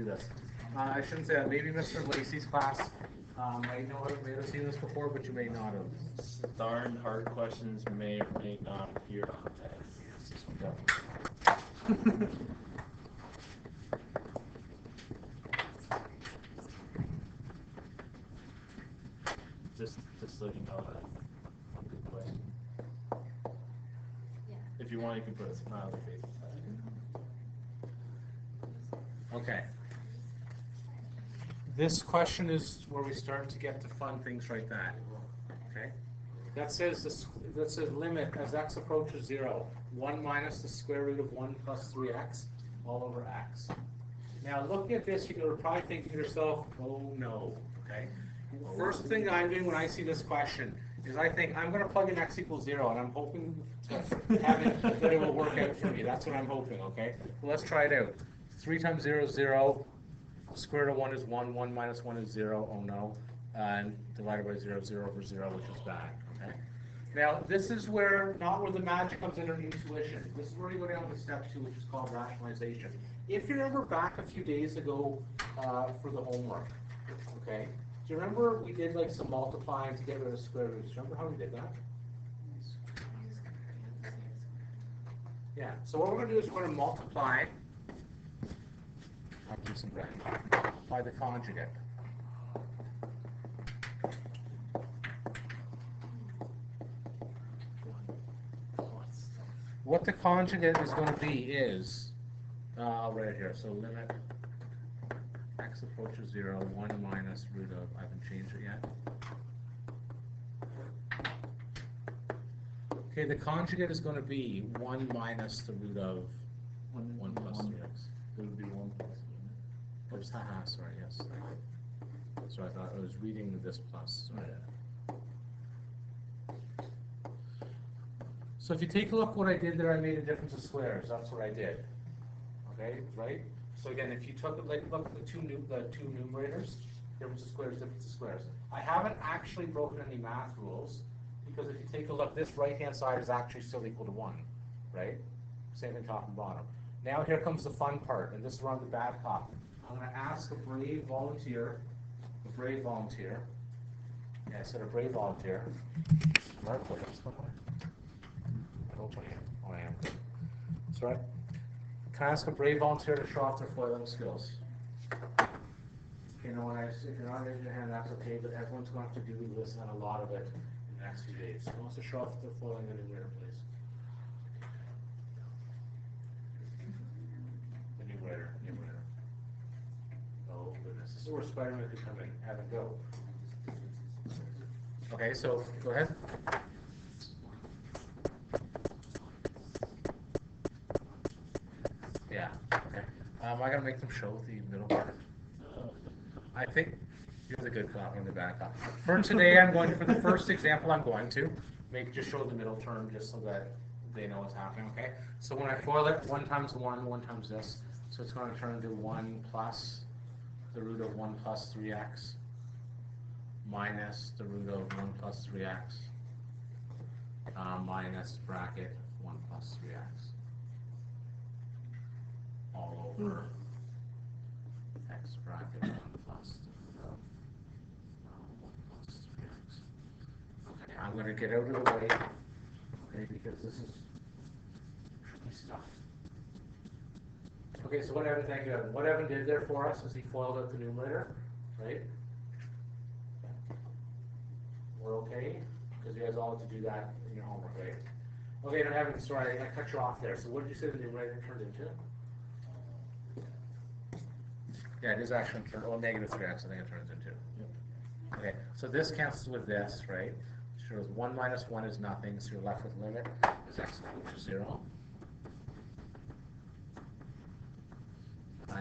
this. I shouldn't say that. Maybe Mr. Lacey's class may have seen this before, but you may not have. Darn hard questions may or may not appear on text. Just so you know that. Good question. Yeah. If you want, you can put a smiley face. Okay. This question is where we start to get to fun things like that. Okay. That says limit as x approaches 0, 1 minus the square root of 1 plus 3x all over x. Now looking at this, you're probably thinking to yourself, oh no. Okay. First thing I'm doing when I see this question is I think I'm going to plug in x equals 0, and I'm hoping that it will work out for me. That's what I'm hoping. Okay. Well, let's try it out. 3 times 0 is 0. Square root of 1 is 1. 1 minus 1 is 0. Oh no. And divided by 0, 0 over 0, which is bad. Okay. Now, this is where, not where the magic comes in or intuition. This is where you go down to step 2, which is called rationalization. If you remember back a few days ago for the homework, okay, do you remember we did like some multiplying to get rid of square roots? Remember how we did that? Yeah, so what we're going to do is we're going to multiply. I'll do some by the conjugate. What the conjugate is going to be is, I'll write it here. So limit x approaches 0, 1 minus root of, I haven't changed it yet. Okay, the conjugate is going to be 1 minus the root of 1 plus 3x. It would be 1 plus. Oops, haha, sorry, yes. So I thought I was reading this plus. Sorry. So if you take a look what I did there, I made a difference of squares. That's what I did. Okay, right? So again, if you took like look at the two numerators, difference of squares. I haven't actually broken any math rules because if you take a look, this right-hand side is actually still equal to 1, right? Same thing top and bottom. Now here comes the fun part, and this is where I'm the bad cop. I'm going to ask a brave volunteer. Yeah, I said a brave volunteer. Oh, I am. That's right. Can I ask a brave volunteer to show off their foiling skills? You know, if you're not raising your hand, that's okay, but everyone's going to have to do this and a lot of it in the next few days. Who wants to show off their foiling the numerator, please? The numerator. Oh, goodness. This is where Spider-Man could come in. Have it go. Okay, so go ahead. Yeah, okay. I gotta make them show the middle part. I think you're the good cop and the bad cop. For today, for the first example, I'm going to just show the middle term just so that they know what's happening, okay? So when I FOIL it, 1 times 1 times this. So it's going to turn into 1 plus the root of 1 plus 3x minus the root of 1 plus 3x minus bracket 1 plus 3x all over x bracket 1 plus 3x. Okay, I'm going to get out of the way, okay, because this is tricky stuff. Okay, so thank you, Evan. What Evan did there for us is he FOILed out the numerator, right? We're okay? Because you guys all have to do that in your homework, right? Okay, now Evan, sorry, I cut you off there. So what did you say the numerator turned into? Yeah, it is actually negative 3x, I think it turns into. Yep. Okay, so this cancels with this, right? Shows 1 minus 1 is nothing, so you're left with limit is x equals to 0.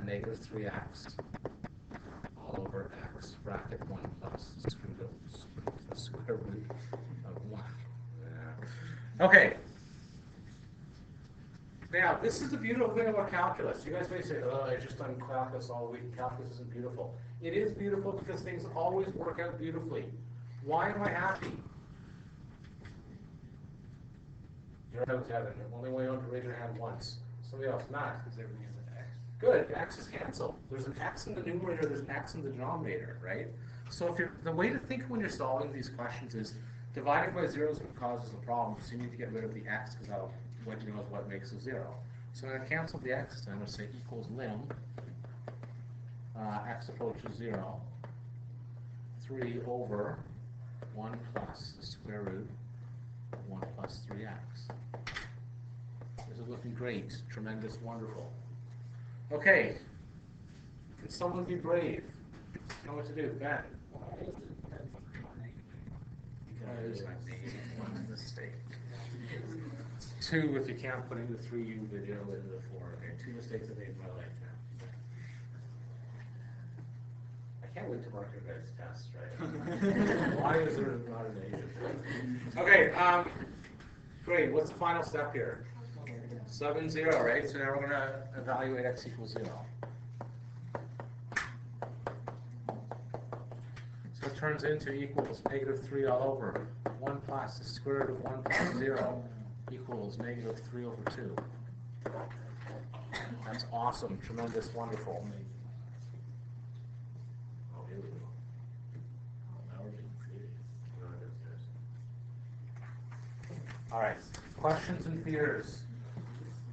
Negative 3x all over x bracket 1 plus the square root of 1. Yeah. Okay. Now, this is the beautiful thing about calculus. You guys may say, oh, I just done calculus all week. Calculus isn't beautiful. It is beautiful because things always work out beautifully. Why am I happy? You're out, Kevin. Only way you want to raise your hand once. Somebody else, Matt. Because everything is an x. Good, x's cancel. There's an x in the numerator, there's an x in the denominator, right? So if you're, the way to think when you're solving these questions is dividing by 0 is what causes the problem, so you need to get rid of the x because that'll what you know is what makes a 0. So I'm going to cancel the x, and I'm going to say equals lim x approaches 0, 3 over 1 plus the square root of 1 plus 3x. This is looking great, tremendous, wonderful. Okay, can someone be brave? Know what to do, Ben? There's one mistake. 2 if you can't put in the 3U video into the 4. Okay, 2 mistakes I made in my life now. I can't wait to mark your guys' tests, right? Why is there not an A? Okay, great. What's the final step here? Sub in 0, right? So now we're going to evaluate x equals 0. So it turns into equals negative 3 all over. 1 plus the square root of 1 plus 0 equals negative 3 over 2. That's awesome, tremendous, wonderful. Oh, here we go. Now we're being creative. All right, questions and fears.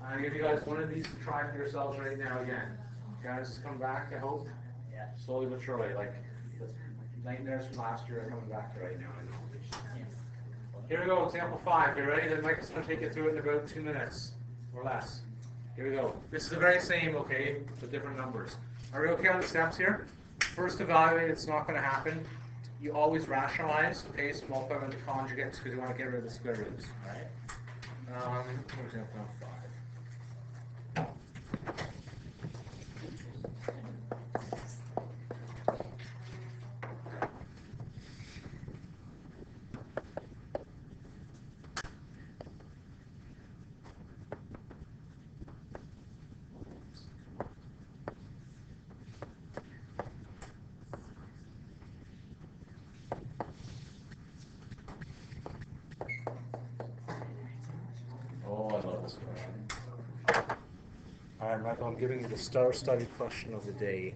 I'm going to give you guys one of these to try for yourselves right now again. Guys, come back, I hope. Yeah. Slowly but surely. Like, the nightmares from last year are coming back right now, I know. Here we go, example 5. You ready? Then Mike's going to take you through it in about 2 minutes or less. Here we go. This is the very same, okay, with different numbers. Are we okay on the steps here? First evaluate, it's not going to happen. You always rationalize, okay, so multiply by the conjugates because you want to get rid of the square roots, all right? For example, 5. Oh, I love this question. All right, Michael, I'm giving you the star study question of the day.